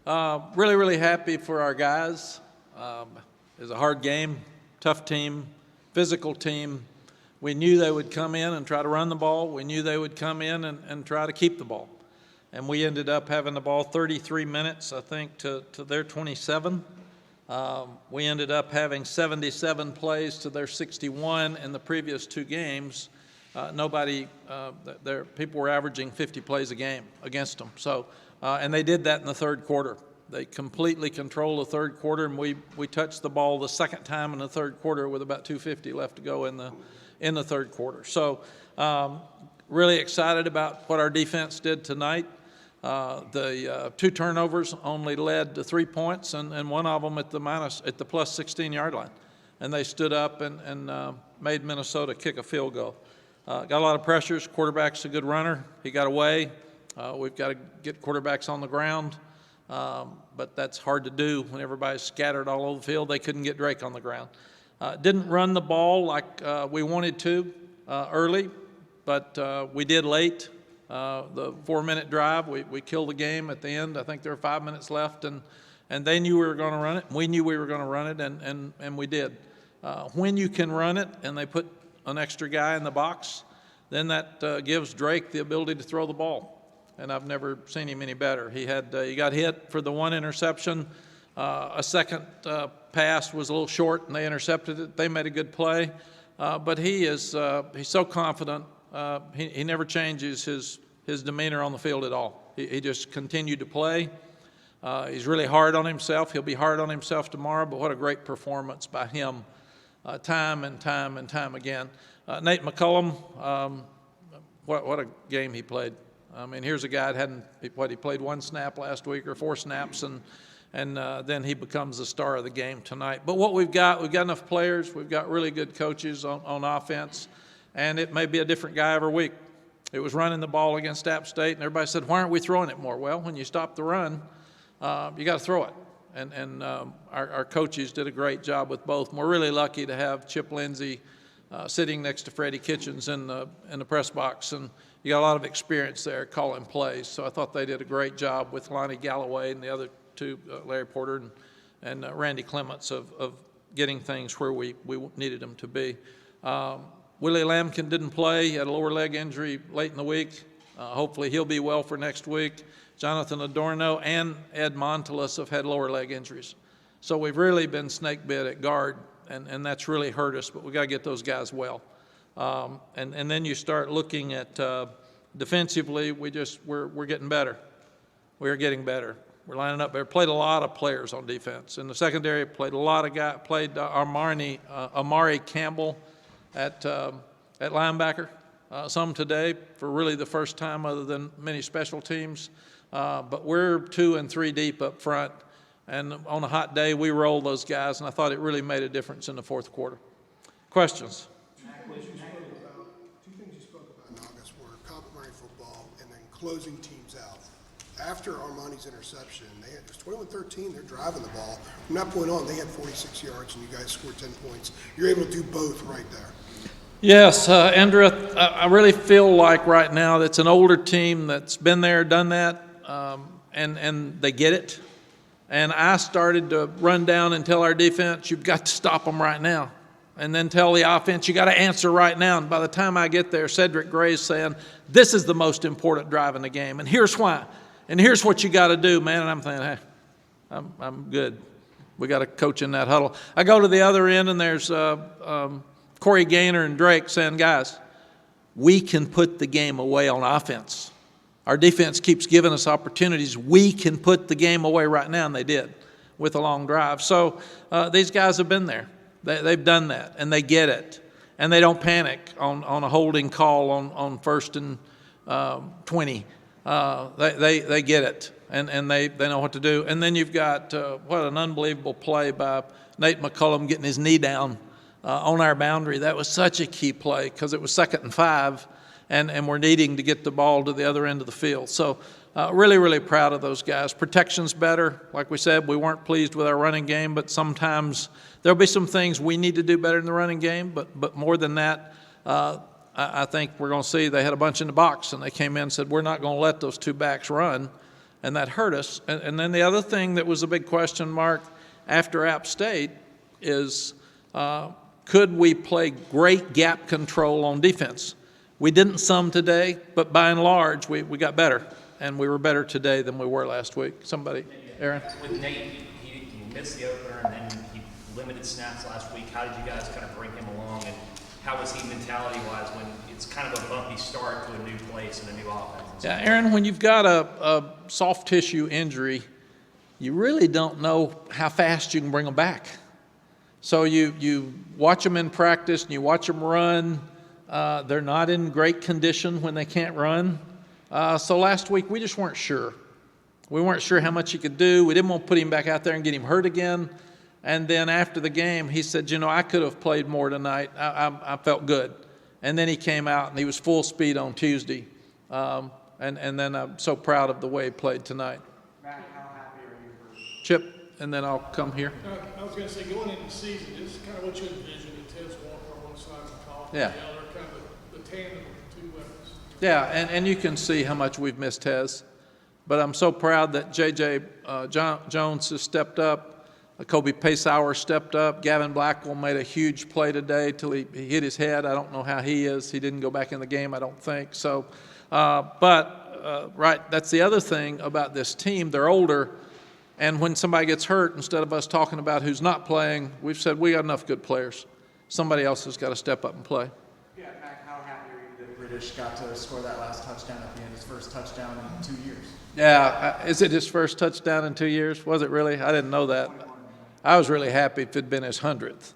Really, really happy for our guys. It was a hard game, tough team, physical team. We knew they would come in and try to run the ball. We knew they would come in and try to keep the ball. And we ended up having the ball 33 minutes, I think, to their 27. We ended up having 77 plays to their 61 in the previous two games. People were averaging 50 plays a game against them. So, and they did that in the third quarter. They completely controlled the third quarter, and we touched the ball the second time in the third quarter with about 2:50 left to go in the third quarter. So, really excited about what our defense did tonight. The two turnovers only led to 3 points, and one of them at the plus 16-yard line. And they stood up and made Minnesota kick a field goal. Got a lot of pressures. Quarterback's a good runner. He got away. We've got to get quarterbacks on the ground, but that's hard to do when everybody's scattered all over the field. They couldn't get Drake on the ground. Didn't run the ball like we wanted to early, but we did late. The 4-minute drive, we killed the game at the end. I think there were 5 minutes left, and they knew we were going to run it. We knew we were going to run it, and we did. When you can run it and they put an extra guy in the box, then that gives Drake the ability to throw the ball. And I've never seen him any better. He got hit for the one interception. A second pass was a little short, and they intercepted it. They made a good play. But he's so confident. He never changes his demeanor on the field at all. He just continued to play. He's really hard on himself. He'll be hard on himself tomorrow, but what a great performance by him time and time and time again. Nate McCullum, what a game he played. I mean, here's a guy that he played one snap last week or 4 snaps, and then he becomes the star of the game tonight. But what we've got enough players. We've got really good coaches on offense, and it may be a different guy every week. It was running the ball against App State, and everybody said, why aren't we throwing it more? Well, when you stop the run, you got to throw it. And our coaches did a great job with both. And we're really lucky to have Chip Lindsey sitting next to Freddie Kitchens in the press box, and you got a lot of experience there calling plays. So I thought they did a great job with Lonnie Galloway and the other two, Larry Porter and Randy Clements, of getting things where we needed them to be. Willie Lampkin didn't play. He had a lower leg injury late in the week. Hopefully he'll be well for next week. Jonathan Adorno and Ed Montelis have had lower leg injuries. So we've really been snake bit at guard, and that's really hurt us, but we got to get those guys well. And then you start looking at defensively, we're getting better. We're getting better. We're lining up there. Played a lot of players on defense. In the secondary, played a lot of guys. Played Amari Campbell at linebacker. Some today for really the first time other than many special teams. But we're 2 and 3 deep up front. And on a hot day, we roll those guys, and I thought it really made a difference in the fourth quarter. Questions? Two things you spoke about in August were complementary football and then closing teams out. After Armani's interception, it was 21-13, they're driving the ball. From that point on, they had 46 yards, and you guys scored 10 points. You're able to do both right there. Yes, Andrew, I really feel like right now that's an older team that's been there, done that, and they get it. And I started to run down and tell our defense, you've got to stop them right now. And then tell the offense, you got to answer right now. And by the time I get there, Cedric Gray's saying, this is the most important drive in the game, and here's why. And here's what you got to do, man. And I'm thinking, hey, I'm good. We got a coach in that huddle. I go to the other end, and there's Corey Gaynor and Drake saying, guys, we can put the game away on offense. Our defense keeps giving us opportunities. We can put the game away right now, and they did with a long drive. So these guys have been there. They've done that, and they get it. And they don't panic on a holding call on 1st and 20. They get it, and they know what to do. And then you've got what an unbelievable play by Nate McCullum getting his knee down on our boundary. That was such a key play because it was 2nd and 5, and we're needing to get the ball to the other end of the field. So really, really proud of those guys. Protection's better. Like we said, we weren't pleased with our running game, but sometimes there'll be some things we need to do better in the running game. But more than that, I think we're going to see they had a bunch in the box, and they came in and said, we're not going to let those two backs run. and that hurt us. And then the other thing that was a big question mark after App State is, could we play great gap control on defense? We didn't some today, but by and large, we got better, and we were better today than we were last week. Somebody, Aaron? With Nate, he missed the opener, and then he limited snaps last week. How did you guys kind of bring him along, and how was he mentality-wise when it's kind of a bumpy start to a new place and a new offense? Yeah, Aaron, when you've got a soft tissue injury, you really don't know how fast you can bring them back. So you watch them in practice and you watch them run. They're not in great condition when they can't run. So last week we just weren't sure. We weren't sure how much he could do. We didn't want to put him back out there and get him hurt again. And then after the game, he said, I could have played more tonight. I felt good. And then he came out and he was full speed on Tuesday. And then I'm so proud of the way he played tonight. Mack, how happy are you for Chip, and then I'll come here. I was going to say, going into the season, this is kind of what you envision, the Tez Walker on one side and Coffee Yeah. on the other, kind of the tandem of two weapons. Yeah, and you can see how much we've missed Tez. But I'm so proud that J.J. Jones has stepped up. Kobe Paceauer stepped up. Gavin Blackwell made a huge play today till he hit his head. I don't know how he is. He didn't go back in the game, I don't think. So, right, that's the other thing about this team. They're older, and when somebody gets hurt, instead of us talking about who's not playing, we've said we got enough good players. Somebody else has got to step up and play. Yeah, Mack, how happy are you that British got to score that last touchdown at the end, his first touchdown in 2 years? Yeah, is it his first touchdown in 2 years? Was it really? I didn't know that. I was really happy if it had been his 100th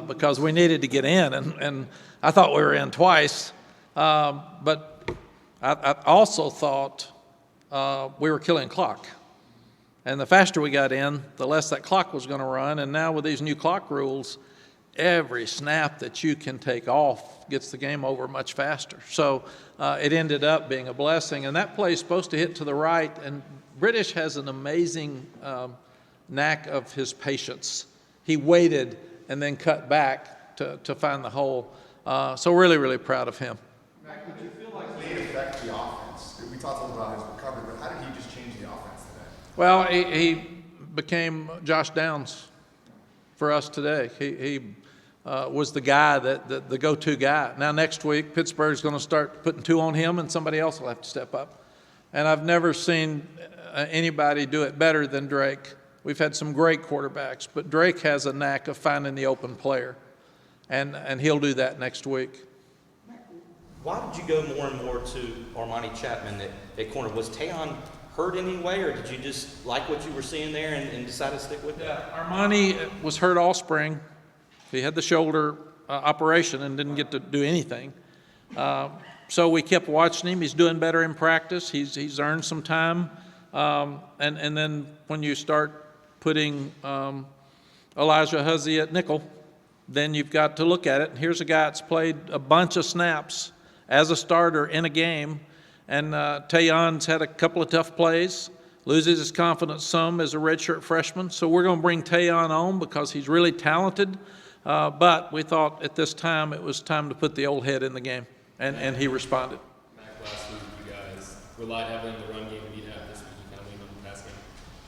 because we needed to get in, and I thought we were in twice. But I also thought we were killing clock. And the faster we got in, the less that clock was going to run. And now with these new clock rules, every snap that you can take off gets the game over much faster. So it ended up being a blessing. And that play is supposed to hit to the right. And British has an amazing knack of his patience. He waited and then cut back to find the hole. So really, really proud of him. Mack, did you feel like he did affect the offense? We talked a little about his recovery, but how did he just change the offense today? Well, he became Josh Downs for us today. He was the guy, the go-to guy. Now next week, Pittsburgh's going to start putting two on him, and somebody else will have to step up. And I've never seen anybody do it better than Drake. We've had some great quarterbacks, but Drake has a knack of finding the open player, and he'll do that next week. Why did you go more and more to Armani Chapman at corner? Was Tayon hurt anyway, or did you just like what you were seeing there and decide to stick with it? Yeah, Armani was hurt all spring. He had the shoulder operation and didn't get to do anything. So we kept watching him. He's doing better in practice. He's earned some time. And then when you start putting Elijah Huzzy at nickel, then you've got to look at it. And here's a guy that's played a bunch of snaps as a starter in a game. And Tayon's had a couple of tough plays, loses his confidence some as a redshirt freshman. So we're going to bring Tayon on because he's really talented. But we thought at this time it was time to put the old head in the game, and he responded. Mack, last week you guys relied heavily on the run game, and you'd have this week you kind of leaned on the pass game.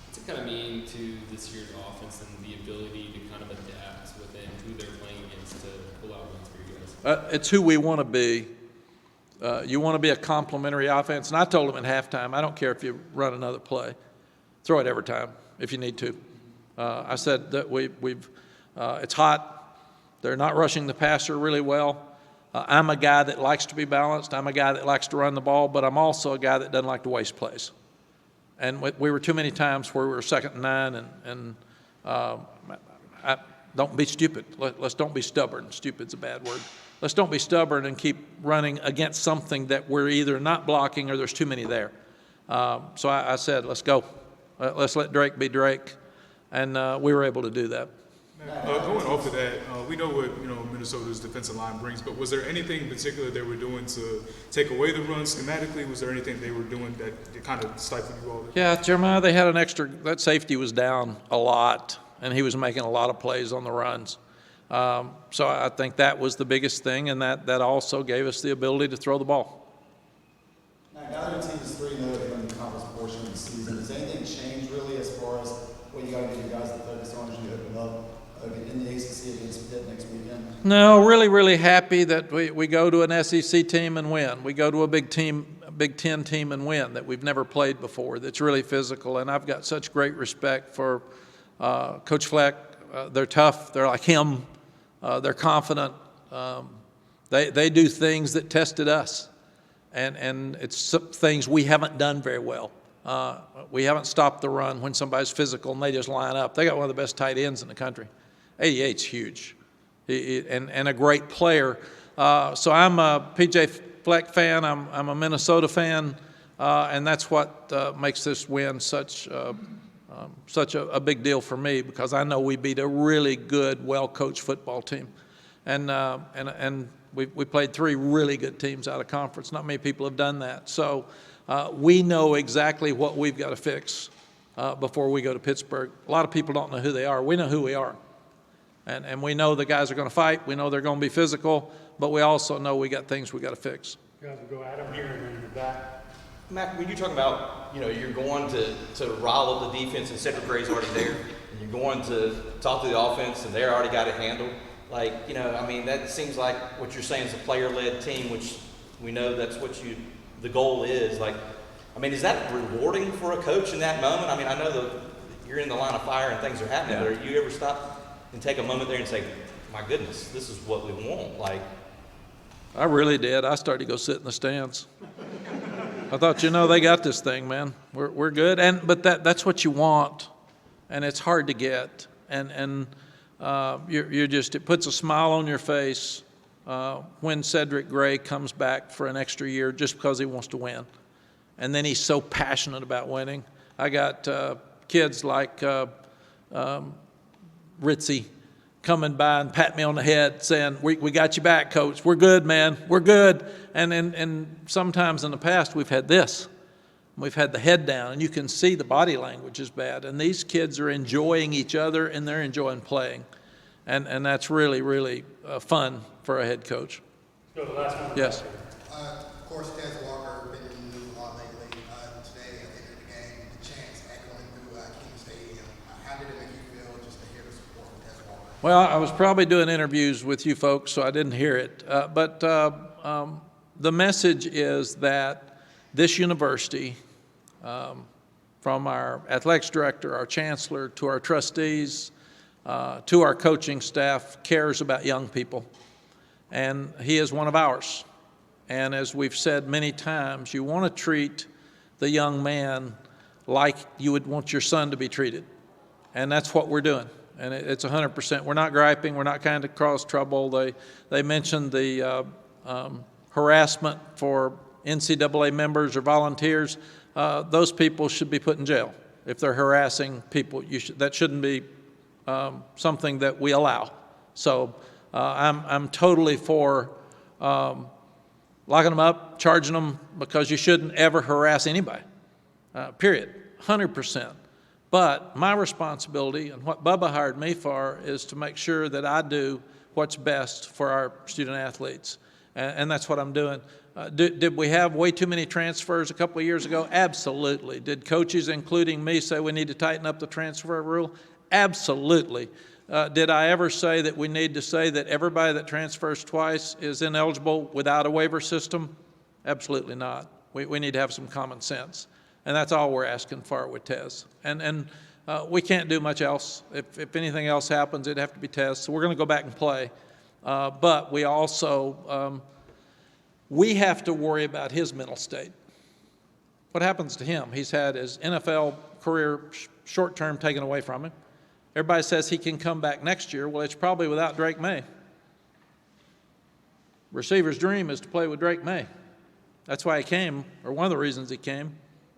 What's it kind of mean to this year's offense and the ability to kind of adapt within who they're playing against to pull out wins for you guys? It's who we want to be. You want to be a complementary offense. And I told him at halftime, I don't care if you run another play. Throw it every time if you need to. I said that it's hot. They're not rushing the passer really well. I'm a guy that likes to be balanced. I'm a guy that likes to run the ball, but I'm also a guy that doesn't like to waste plays. And we were too many times where we were 2nd and 9, and don't be stupid. Let's don't be stubborn. Stupid's a bad word. Let's don't be stubborn and keep running against something that we're either not blocking or there's too many there. So I said, let's go. Let's let Drake be Drake. And we were able to do that. Going off of that, we know what Minnesota's defensive line brings, but was there anything in particular they were doing to take away the run schematically? Was there anything they were doing that kind of stifled you all? Yeah, Jeremiah, they had an extra. That safety was down a lot, and he was making a lot of plays on the runs. So I think that was the biggest thing, and that also gave us the ability to throw the ball. Now that your team is 3-0 in the conference portion of the season, No, really, really happy that we go to an SEC team and win. We go to a Big Ten team and win that we've never played before, that's really physical. And I've got such great respect for Coach Fleck. They're tough. They're like him. They're confident. They do things that tested us. And it's things we haven't done very well. We haven't stopped the run when somebody's physical and they just line up. They got one of the best tight ends in the country. 88's huge. And a great player. So I'm a P.J. Fleck fan. I'm a Minnesota fan, and that's what makes this win such a big deal for me, because I know we beat a really good, well-coached football team, and we played 3 really good teams out of conference. Not many people have done that. So we know exactly what we've got to fix before we go to Pittsburgh. A lot of people don't know who they are. We know who we are. And we know the guys are going to fight. We know they're going to be physical, but we also know we got things we got to fix. Guys will go at him here and then in the back. Mack, when you talk about, you're going to rile up the defense and Cedric Gray's already there, and you're going to talk to the offense and they're already got it handled. That seems like what you're saying is a player-led team, which we know that's what the goal is. Is that rewarding for a coach in that moment? I know that you're in the line of fire and things are happening, but are you ever stop and take a moment there and say, my goodness, this is what we want? I really did. I started to go sit in the stands. I thought, they got this thing, man. We're good. But that's what you want, and it's hard to get. And you're just, it puts a smile on your face when Cedric Gray comes back for an extra year just because he wants to win. And then he's so passionate about winning. I got kids like Ritzy coming by and pat me on the head saying, we got you back, Coach. We're good, man. We're good. And sometimes in the past we've had this. We've had the head down, and you can see the body language is bad. And these kids are enjoying each other, and they're enjoying playing. And that's really, really fun for a head coach. Go to the last one. Yes. Of course, Tez Walker been in the news a lot lately. Today, at the end of the game, the chants echoing through King Stadium. How did it make you feel just to hear the support from Tez Walker? Well, I was probably doing interviews with you folks, so I didn't hear it. But the message is that this university, from our athletics director, our chancellor, to our trustees, to our coaching staff, cares about young people. And he is one of ours. And as we've said many times, you want to treat the young man like you would want your son to be treated. And that's what we're doing. And it's 100%. We're not griping. We're not kind of cause trouble. They mentioned the harassment for NCAA members or volunteers. Those people should be put in jail if they're harassing people. That shouldn't be something that we allow. So I'm totally for locking them up, charging them, because you shouldn't ever harass anybody, period, 100%. But my responsibility and what Bubba hired me for is to make sure that I do what's best for our student athletes, and that's what I'm doing. Did we have way too many transfers a couple of years ago? Absolutely. Did coaches, including me, say we need to tighten up the transfer rule? Absolutely. Did I ever say that we need to say that everybody that transfers twice is ineligible without a waiver system? Absolutely not. We need to have some common sense. And that's all we're asking for with Tez. And we can't do much else. If anything else happens, it'd have to be Tez. So we're going to go back and play. But we also, we have to worry about his mental state. What happens to him? He's had his NFL career short-term taken away from him. Everybody says he can come back next year. Well, it's probably without Drake May. Receiver's dream is to play with Drake May. That's why he came, or one of the reasons he came.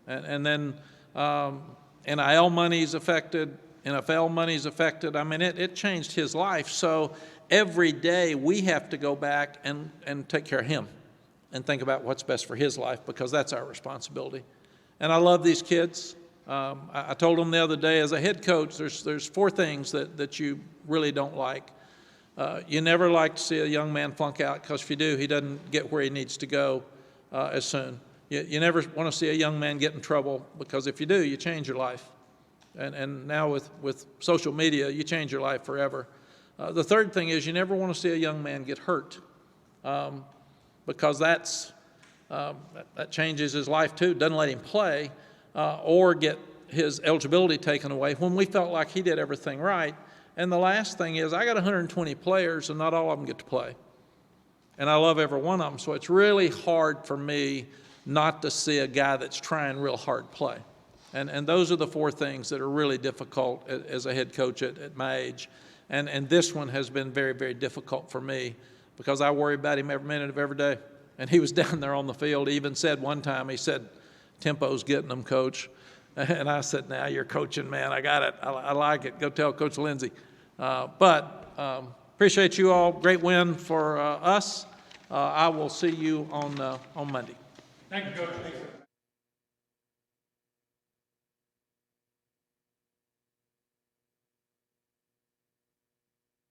And then NIL money's affected, NFL money's affected. I mean, it changed his life. So every day we have to go back and take care of him and think about what's best for his life, because that's our responsibility. And I love these kids. I told them the other day, as a head coach, there's 4 things that you really don't like. You never like to see a young man flunk out, because if you do, he doesn't get where he needs to go as soon. You never want to see a young man get in trouble, because if you do, you change your life. And now with social media, you change your life forever. The third thing is you never want to see a young man get hurt, because that changes his life too. Doesn't let him play or get his eligibility taken away when we felt like he did everything right. And the last thing is I got 120 players and not all of them get to play. And I love every one of them, so it's really hard for me not to see a guy that's trying real hard play. And those are the four things that are really difficult as a head coach at my age. And this one has been very, very difficult for me because I worry about him every minute of every day. And he was down there on the field. He even said one time, he said, "Tempo's getting them, Coach." And I said, "Now you're coaching, man. I got it. I like it. Go tell Coach Lindsey." Appreciate you all. Great win for us. I will see you on Monday. Thank you, Coach.